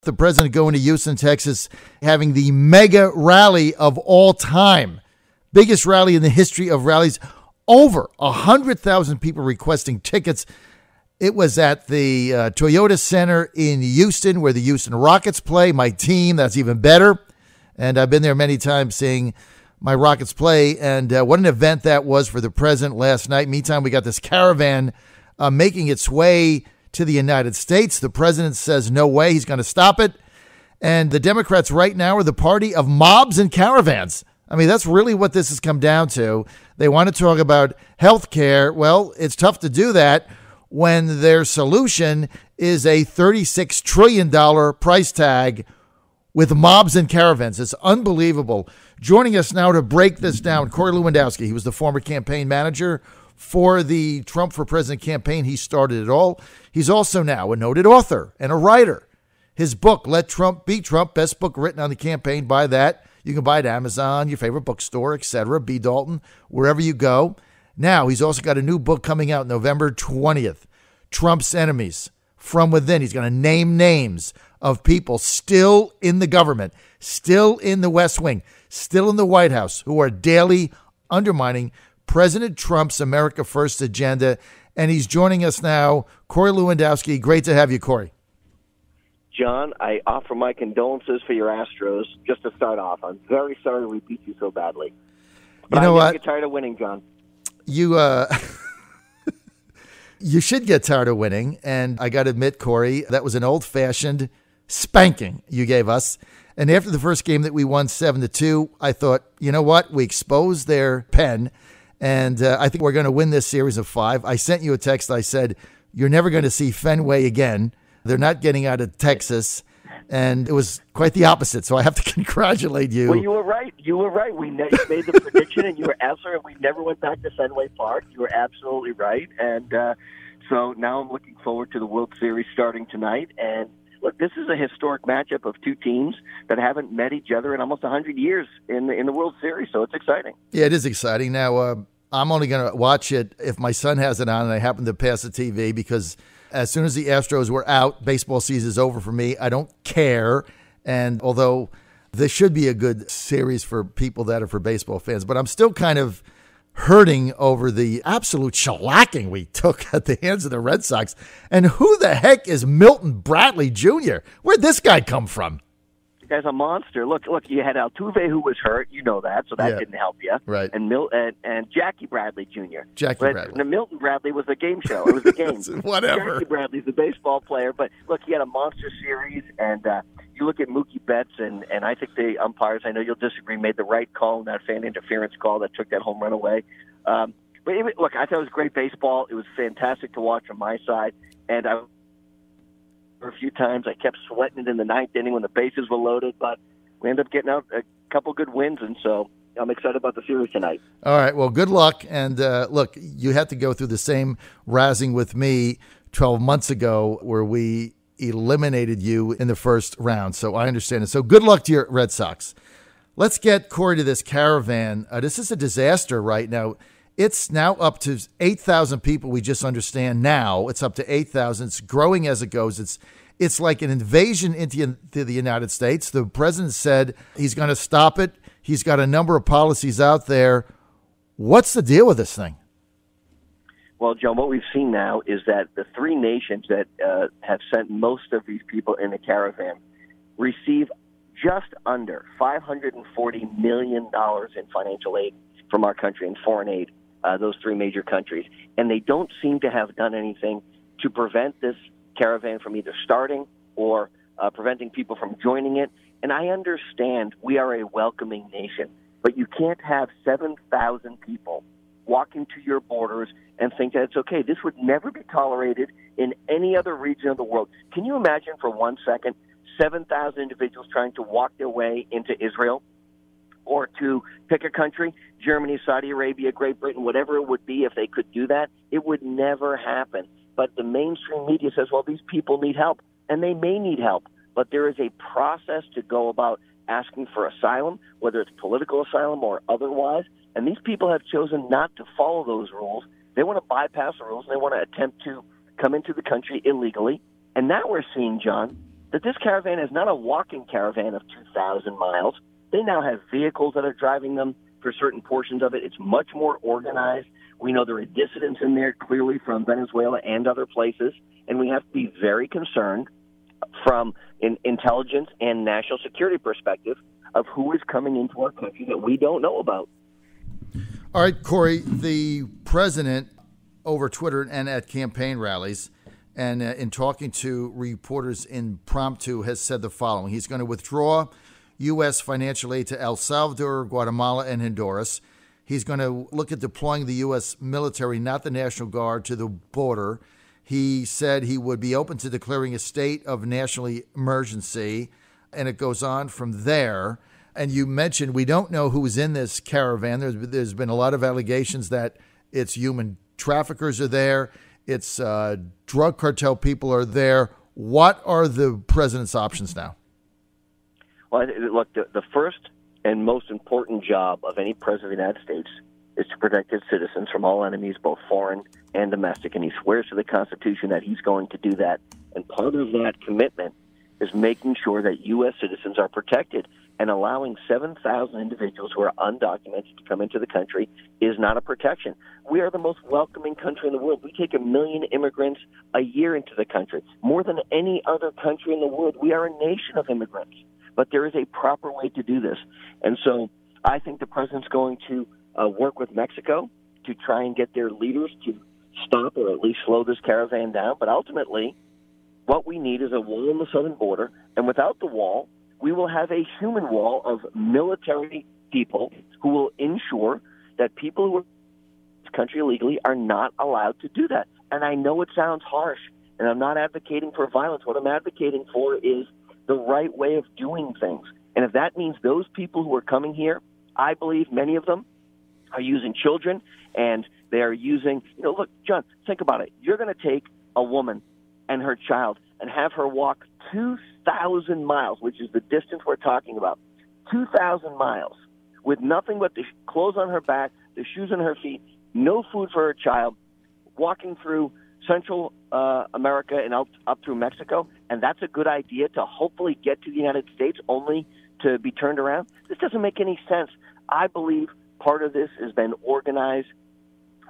The president going to Houston, Texas, having the mega rally of all time. Biggest rally in the history of rallies. Over 100,000 people requesting tickets. It was at the Toyota Center in Houston, where the Houston Rockets play. My team, that's even better. And I've been there many times seeing my Rockets play. And what an event that was for the president last night. Meantime, we got this caravan making its way to the United States. The president says no way, he's going to stop it. And the Democrats right now are the party of mobs and caravans. I mean, that's really what this has come down to. They want to talk about health care. Well, it's tough to do that when their solution is a $36 trillion price tag with mobs and caravans. It's unbelievable. Joining us now to break this down, Corey Lewandowski. He was the former campaign manager for the Trump for President campaign. He started it all. He's also now a noted author and a writer. His book, Let Trump Be Trump, best book written on the campaign. Buy that. You can buy it at Amazon, your favorite bookstore, etc., B. Dalton, wherever you go. Now, he's also got a new book coming out November 20th, Trump's Enemies from Within. He's going to name names of people still in the government, still in the West Wing, still in the White House, who are daily undermining President Trump's America First agenda. And he's joining us now. Corey Lewandowski, great to have you, Corey. John, I offer my condolences for your Astros. Just to start off, I'm very sorry we beat you so badly. But you know what? I get tired of winning, John. You you should get tired of winning. And I got to admit, Corey, that was an old-fashioned spanking you gave us. And after the first game that we won 7-2, I thought, you know what? We exposed their pen, and I think we're going to win this series of 5. I sent you a text. I said, you're never going to see Fenway again. They're not getting out of Texas, and it was quite the opposite. So I have to congratulate you. Well, you were right. You were right. We made the prediction, and you were absolutely right. We never went back to Fenway Park. You were absolutely right. And so now I'm looking forward to the World Series starting tonight. And look, this is a historic matchup of two teams that haven't met each other in almost 100 years in the World Series. So it's exciting. Yeah, it is exciting. Now, I'm only going to watch it if my son has it on and I happen to pass the TV, because as soon as the Astros were out, baseball season is over for me. I don't care. And although this should be a good series for people that are for baseball fans, but I'm still kind of hurting over the absolute shellacking we took at the hands of the Red Sox. And who the heck is Milton Bradley Jr.? Where'd this guy come from? The guy's a monster. Look, you had Altuve who was hurt. You know that, so that didn't help you. Right. And Jackie Bradley Jr. Bradley. Milton Bradley was a game show. It was a game. Whatever. Jackie Bradley's a baseball player, but look, he had a monster series, and you look at Mookie Betts, and I think the umpires, I know you'll disagree, made the right call in that fan interference call that took that home run away. But look, I thought it was great baseball. It was fantastic to watch on my side, and a few times I kept sweating it in the ninth inning when the bases were loaded, but we ended up getting out a couple good wins, and so I'm excited about the series tonight. All right, well, good luck. And look, you had to go through the same razzing with me 12 months ago where we eliminated you in the first round, so I understand it. So good luck to your Red Sox. Let's get, Corey, to this caravan. This is a disaster right now. It's now up to 8,000 people. We just understand now it's up to 8,000. It's growing as it goes. It's like an invasion into the United States. The president said he's going to stop it. He's got a number of policies out there. What's the deal with this thing? Well, John, what we've seen now is that the three nations that have sent most of these people in the caravan receive just under $540 million in financial aid from our country and foreign aid. Those three major countries. And they don't seem to have done anything to prevent this caravan from either starting or preventing people from joining it. And I understand we are a welcoming nation, but you can't have 7,000 people walking to your borders and think that it's okay. This would never be tolerated in any other region of the world. Can you imagine for 1 second 7,000 individuals trying to walk their way into Israel? Or to pick a country, Germany, Saudi Arabia, Great Britain, whatever it would be, if they could do that, it would never happen. But the mainstream media says, well, these people need help, and they may need help. But there is a process to go about asking for asylum, whether it's political asylum or otherwise, and these people have chosen not to follow those rules. They want to bypass the rules, and they want to attempt to come into the country illegally. And now we're seeing, John, that this caravan is not a walking caravan of 2,000 miles. They now have vehicles that are driving them for certain portions of it. It's much more organized. We know there are dissidents in there clearly from Venezuela and other places, and we have to be very concerned from an intelligence and national security perspective of who is coming into our country that we don't know about. All right, Corey, the president over Twitter and at campaign rallies and in talking to reporters impromptu has said the following. He's going to withdraw U.S. financial aid to El Salvador, Guatemala, and Honduras. He's going to look at deploying the U.S. military, not the National Guard, to the border. He said he would be open to declaring a state of national emergency, and it goes on from there. And you mentioned we don't know who's in this caravan. There's been a lot of allegations that it's human traffickers are there, it's drug cartel people are there. What are the president's options now? Well, look, the first and most important job of any president of the United States is to protect his citizens from all enemies, both foreign and domestic, and he swears to the Constitution that he's going to do that. And part of that commitment is making sure that U.S. citizens are protected, and allowing 7,000 individuals who are undocumented to come into the country is not a protection. We are the most welcoming country in the world. We take 1 million immigrants a year into the country, more than any other country in the world. We are a nation of immigrants, but there is a proper way to do this. And so I think the president's going to work with Mexico to try and get their leaders to stop or at least slow this caravan down. But ultimately, what we need is a wall on the southern border, and without the wall, we will have a human wall of military people who will ensure that people who are in this country illegally are not allowed to do that. And I know it sounds harsh, and I'm not advocating for violence. What I'm advocating for is the right way of doing things. And if that means those people who are coming here, I believe many of them are using children, and they are using, look, John, think about it. You're going to take a woman and her child and have her walk 2,000 miles, which is the distance we're talking about, 2,000 miles, with nothing but the clothes on her back, the shoes on her feet, no food for her child, walking through Central America and up through Mexico, and that's a good idea to hopefully get to the United States only to be turned around. This doesn't make any sense. I believe part of this has been organized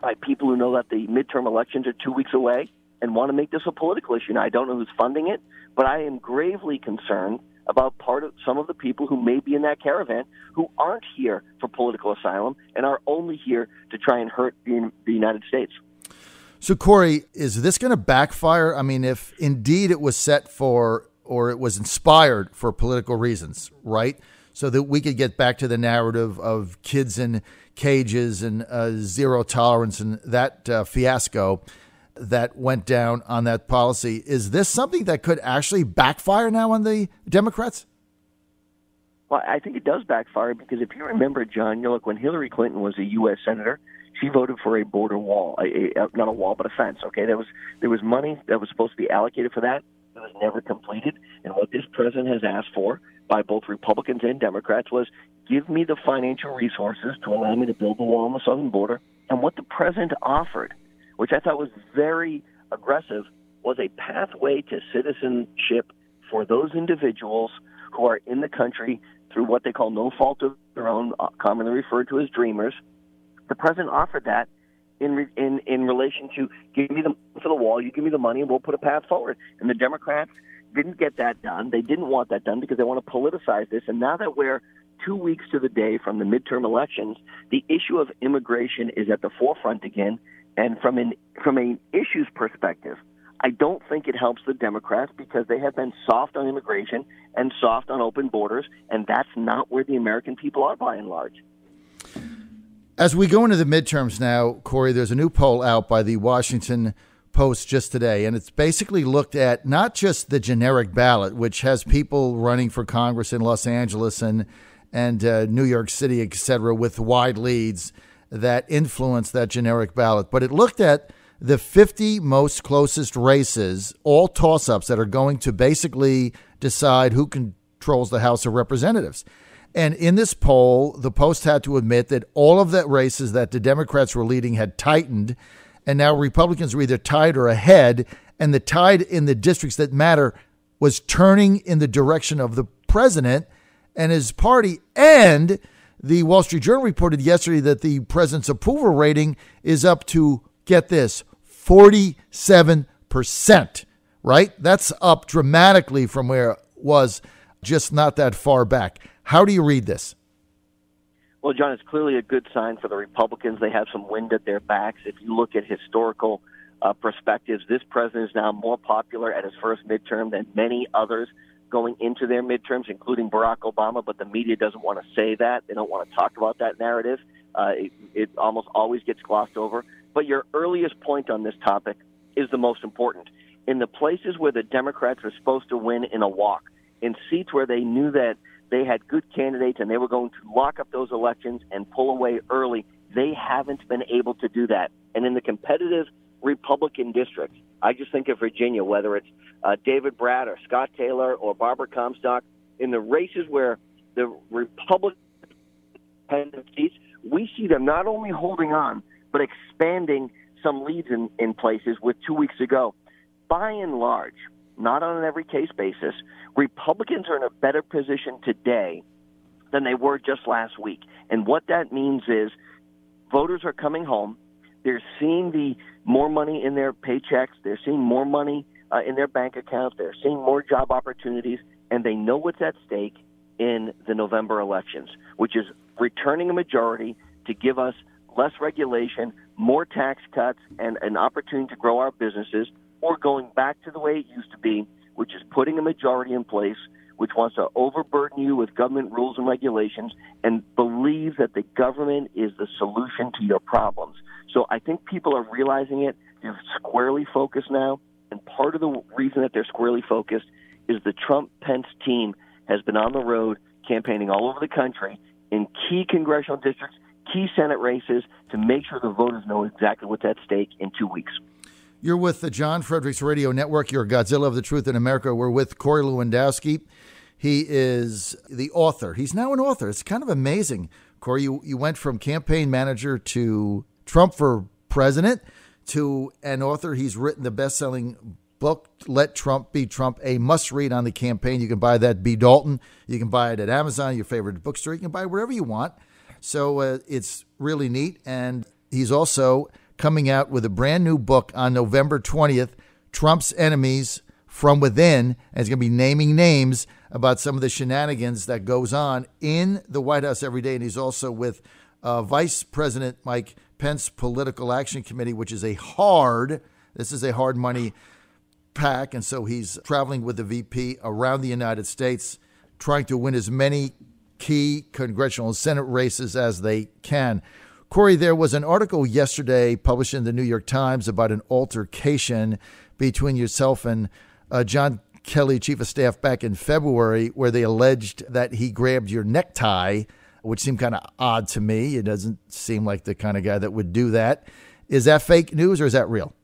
by people who know that the midterm elections are 2 weeks away and want to make this a political issue. Now, I don't know who's funding it, but I am gravely concerned about some of the people who may be in that caravan who aren't here for political asylum and are only here to try and hurt the United States. So, Corey, is this going to backfire? I mean, if indeed it was set for or it was inspired for political reasons, right? So that we could get back to the narrative of kids in cages and zero tolerance and that fiasco that went down on that policy. Is this something that could actually backfire now on the Democrats? Well, I think it does backfire because if you remember, John, look, when Hillary Clinton was a U.S. Senator, she voted for a border wall, not a wall, but a fence. Okay, there was money that was supposed to be allocated for that. It was never completed. And what this president has asked for by both Republicans and Democrats was, give me the financial resources to allow me to build the wall on the southern border. And what the president offered, which I thought was very aggressive, was a pathway to citizenship for those individuals who are in the country through what they call no fault of their own, commonly referred to as dreamers. The president offered that in relation to give me the money for the wall, you give me the money, and we'll put a path forward. And the Democrats didn't get that done. They didn't want that done because they want to politicize this. And now that we're 2 weeks to the day from the midterm elections, the issue of immigration is at the forefront again. And from an issues perspective, I don't think it helps the Democrats because they have been soft on immigration and soft on open borders, and that's not where the American people are by and large. As we go into the midterms now, Corey, there's a new poll out by the Washington Post just today, and it's basically looked at not just the generic ballot, which has people running for Congress in Los Angeles and New York City, et cetera, with wide leads that influence that generic ballot, but it looked at the 50 most closest races, all toss-ups that are going to basically decide who controls the House of Representatives. And in this poll, the Post had to admit that all of the races that the Democrats were leading had tightened, and now Republicans are either tied or ahead, and the tide in the districts that matter was turning in the direction of the president and his party. And the Wall Street Journal reported yesterday that the president's approval rating is up to, get this, 47%, right? That's up dramatically from where it was just not that far back. How do you read this? Well, John, it's clearly a good sign for the Republicans. They have some wind at their backs. If you look at historical perspectives, this president is now more popular at his first midterm than many others going into their midterms, including Barack Obama, but the media doesn't want to say that. They don't want to talk about that narrative. It almost always gets glossed over. But your earliest point on this topic is the most important. In the places where the Democrats were supposed to win in a walk, in seats where they knew that they had good candidates and they were going to lock up those elections and pull away early, they haven't been able to do that. And in the competitive Republican districts, I just think of Virginia, whether it's David Bratt or Scott Taylor or Barbara Comstock, in the races where the Republican seats, we see them not only holding on, but expanding some leads in places with 2 weeks ago. By and large, not on an every case basis, Republicans are in a better position today than they were just last week. And what that means is voters are coming home. They're seeing the more money in their paychecks. They're seeing more money in their bank accounts. They're seeing more job opportunities, and they know what's at stake in the November elections, which is returning a majority to give us less regulation, more tax cuts, and an opportunity to grow our businesses, or going back to the way it used to be, which is putting a majority in place which wants to overburden you with government rules and regulations and believes that the government is the solution to your problems. So I think people are realizing it. They're squarely focused now, and part of the reason that they're squarely focused is the Trump-Pence team has been on the road campaigning all over the country in key congressional districts, key Senate races, to make sure the voters know exactly what's at stake in 2 weeks. You're with the John Fredericks Radio Network. You're Godzilla of the Truth in America. We're with Corey Lewandowski. He is the author. He's now an author. It's kind of amazing. Corey, you went from campaign manager to Trump for president to an author. He's written the best-selling book, Let Trump Be Trump, a must-read on the campaign. You can buy that at B. Dalton. You can buy it at Amazon, your favorite bookstore. You can buy it wherever you want. So it's really neat. And he's also coming out with a brand new book on November 20th, Trump's Enemies from Within. And he's going to be naming names about some of the shenanigans that goes on in the White House every day. And he's also with Vice President Mike Pence Political Action Committee, which is a hard money pack. And so he's traveling with the VP around the United States, trying to win as many key congressional and Senate races as they can. Corey, there was an article yesterday published in the New York Times about an altercation between yourself and John Kelly, Chief of Staff, back in February, where they alleged that he grabbed your necktie, which seemed kind of odd to me. It doesn't seem like the kind of guy that would do that. Is that fake news or is that real?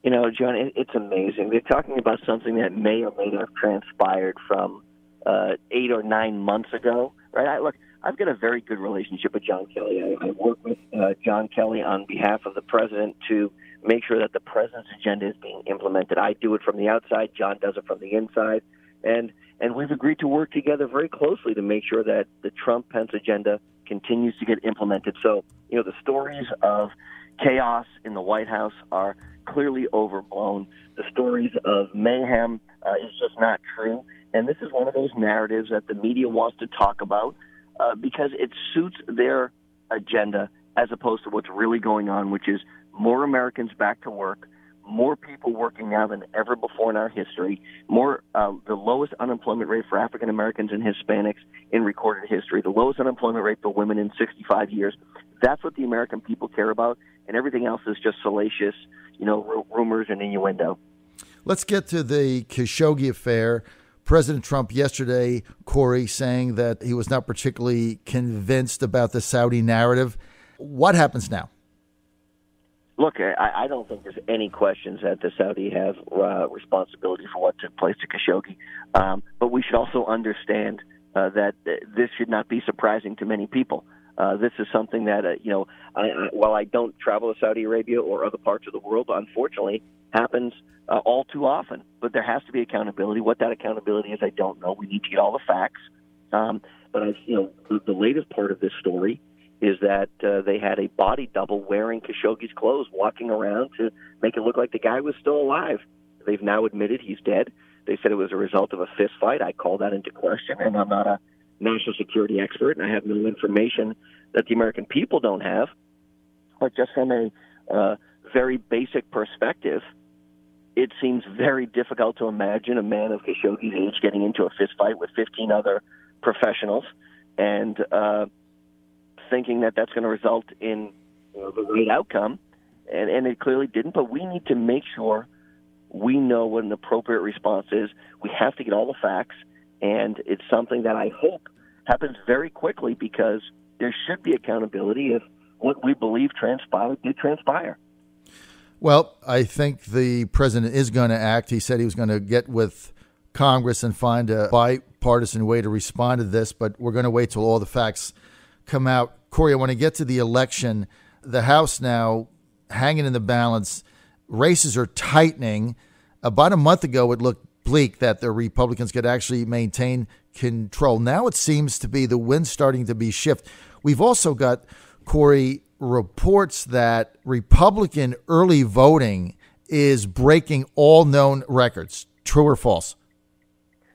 You know, John, it's amazing. They're talking about something that may or may not have transpired from 8 or 9 months ago, right? I've got a very good relationship with John Kelly. I work with John Kelly on behalf of the president to make sure that the president's agenda is being implemented. I do it from the outside. John does it from the inside. And we've agreed to work together very closely to make sure that the Trump-Pence agenda continues to get implemented. So, you know, the stories of chaos in the White House are clearly overblown. The stories of mayhem is just not true. And this is one of those narratives that the media wants to talk about because it suits their agenda as opposed to what's really going on, which is more Americans back to work, more people working now than ever before in our history, the lowest unemployment rate for African Americans and Hispanics in recorded history, the lowest unemployment rate for women in 65 years. That's what the American people care about, and everything else is just salacious, rumors and innuendo. Let's get to the Khashoggi affair. President Trump yesterday, Corey, saying that he was not particularly convinced about the Saudi narrative. What happens now? Look, I don't think there's any questions that the Saudi have responsibility for what took place to Khashoggi. But we should also understand that this should not be surprising to many people. This is something that, while I don't travel to Saudi Arabia or other parts of the world, unfortunately, happens all too often. But there has to be accountability. What that accountability is, I don't know. We need to get all the facts. But the latest part of this story is that they had a body double wearing Khashoggi's clothes, walking around to make it look like the guy was still alive. They've now admitted he's dead. They said it was a result of a fist fight. I call that into question, and I'm not a national security expert, and I have no information that the American people don't have. But just from a very basic perspective, it seems very difficult to imagine a man of Khashoggi's age getting into a fist fight with 15 other professionals and thinking that that's going to result in the right outcome. And it clearly didn't, but we need to make sure we know what an appropriate response is. We have to get all the facts, and it's something that I hope happens very quickly, because there should be accountability if what we believe transpired did transpire. Well, I think the president is going to act. He said he was going to get with Congress and find a bipartisan way to respond to this, but we're going to wait till all the facts come out. Corey, I want to get to the election. The House now hanging in the balance. Races are tightening. About a month ago, it looked bleak that the Republicans could actually maintain control. Now it seems to be the wind starting to be shift. We've also got, Corey, reports that Republican early voting is breaking all known records. True or false?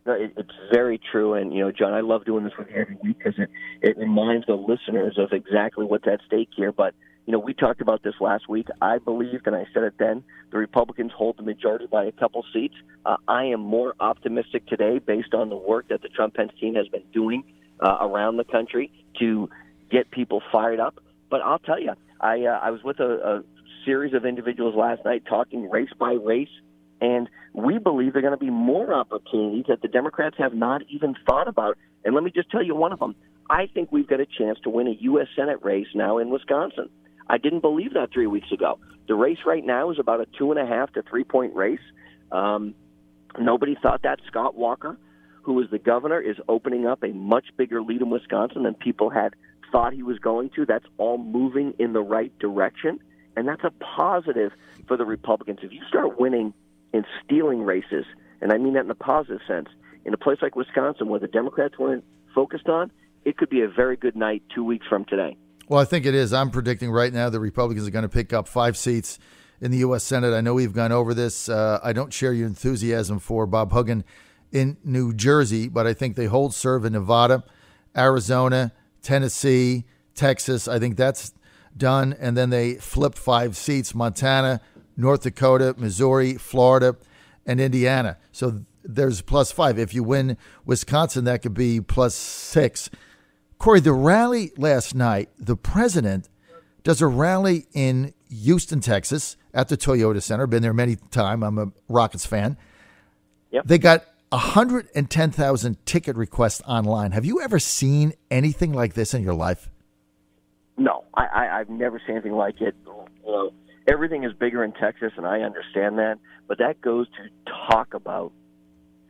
No, it's very true. And, John, I love doing this with you every week because it reminds the listeners of exactly what's at stake here. But, we talked about this last week. I believed, and I said it then, the Republicans hold the majority by a couple seats. I am more optimistic today based on the work that the Trump-Pence team has been doing around the country to get people fired up. But I'll tell you, I was with a series of individuals last night talking race by race, and we believe there are going to be more opportunities that the Democrats have not even thought about. And let me just tell you one of them. I think we've got a chance to win a U.S. Senate race now in Wisconsin. I didn't believe that 3 weeks ago. The race right now is about a 2.5 to 3 point race. Nobody thought that. Scott Walker, who is the governor, is opening up a much bigger lead in Wisconsin than people had thought he was going to. That's all moving in the right direction, and that's a positive for the Republicans. If you start winning and stealing races, and I mean that in a positive sense, in a place like Wisconsin where the Democrats weren't focused on, it could be a very good night 2 weeks from today. Well, I think it is. I'm predicting right now the Republicans are going to pick up 5 seats in the U.S. Senate. I know we've gone over this. I don't share your enthusiasm for Bob Hugin in New Jersey, but I think they hold serve in Nevada, Arizona, Tennessee, Texas. I think that's done. And then they flipped 5 seats, Montana, North Dakota, Missouri, Florida, and Indiana. So there's +5. If you win Wisconsin, that could be +6. Corey, the rally last night, the president does a rally in Houston, Texas at the Toyota Center. Been there many times. I'm a Rockets fan. Yep. They got 110,000 ticket requests online. Have you ever seen anything like this in your life? No, I've never seen anything like it. Everything is bigger in Texas, and I understand that. But that goes to talk about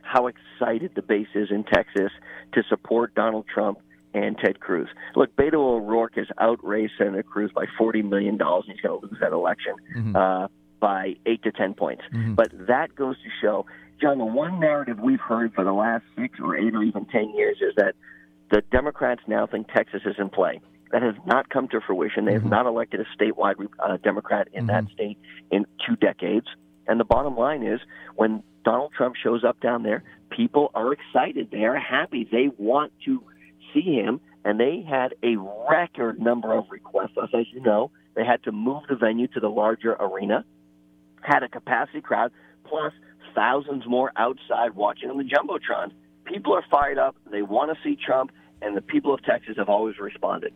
how excited the base is in Texas to support Donald Trump and Ted Cruz. Look, Beto O'Rourke has outraised Senator Cruz by $40 million. He's going to lose that election by 8 to 10 points. Mm-hmm. But that goes to show, John, the one narrative we've heard for the last 6 or 8 or even 10 years is that the Democrats now think Texas is in play. That has not come to fruition. They have not elected a statewide Democrat in that state in 2 decades. And the bottom line is, when Donald Trump shows up down there, people are excited. They are happy. They want to see him, and they had a record number of requests. As you know, they had to move the venue to the larger arena, had a capacity crowd, plus thousands more outside watching on the Jumbotron. People are fired up. They want to see Trump, and the people of Texas have always responded.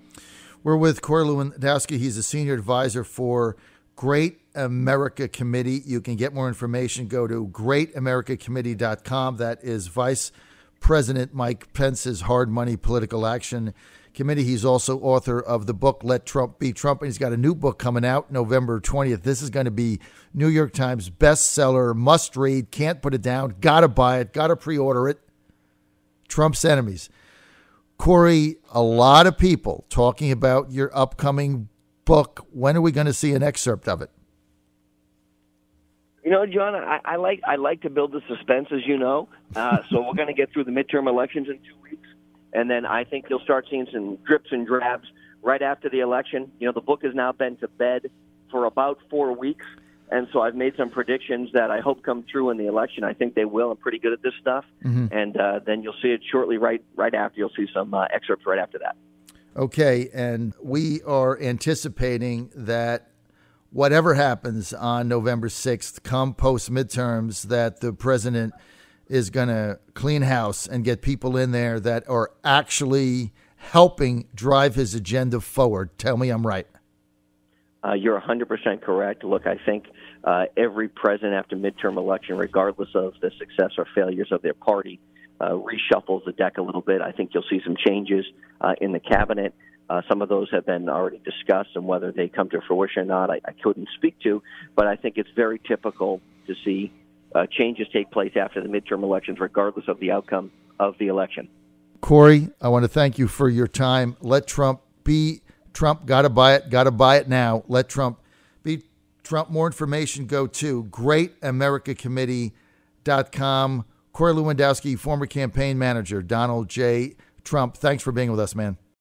We're with Corey Lewandowski. He's a senior advisor for Great America Committee. You can get more information. Go to greatamericacommittee.com. That is Vice President Mike Pence's Hard Money Political Action Committee. He's also author of the book, Let Trump Be Trump. And he's got a new book coming out November 20th. This is going to be New York Times bestseller, must read, can't put it down, got to buy it, got to pre-order it. Trump's Enemies. Corey, a lot of people talking about your upcoming book. When are we going to see an excerpt of it? You know, John, I like to build the suspense, as you know. So we're going to get through the midterm elections in 2 weeks, and then I think you'll start seeing some drips and drabs right after the election. You know, the book has now been to bed for about 4 weeks, and so I've made some predictions that I hope come true in the election. I think they will. I'm pretty good at this stuff, and then you'll see it shortly right after. You'll see some excerpts right after that. Okay, and we are anticipating that whatever happens on November 6th, come post-midterms, that the president is going to clean house and get people in there that are actually helping drive his agenda forward. Tell me I'm right. You're 100% correct. Look, I think every president after midterm election, regardless of the success or failures of their party, reshuffles the deck a little bit. I think you'll see some changes in the cabinet. Some of those have been already discussed, and whether they come to fruition or not, I couldn't speak to. But I think it's very typical to see changes take place after the midterm elections, regardless of the outcome of the election. Corey, I want to thank you for your time. Let Trump be Trump. Got to buy it now. Let Trump be Trump. More information, go to greatamericacommittee.com. Corey Lewandowski, former campaign manager, Donald J. Trump. Thanks for being with us, man.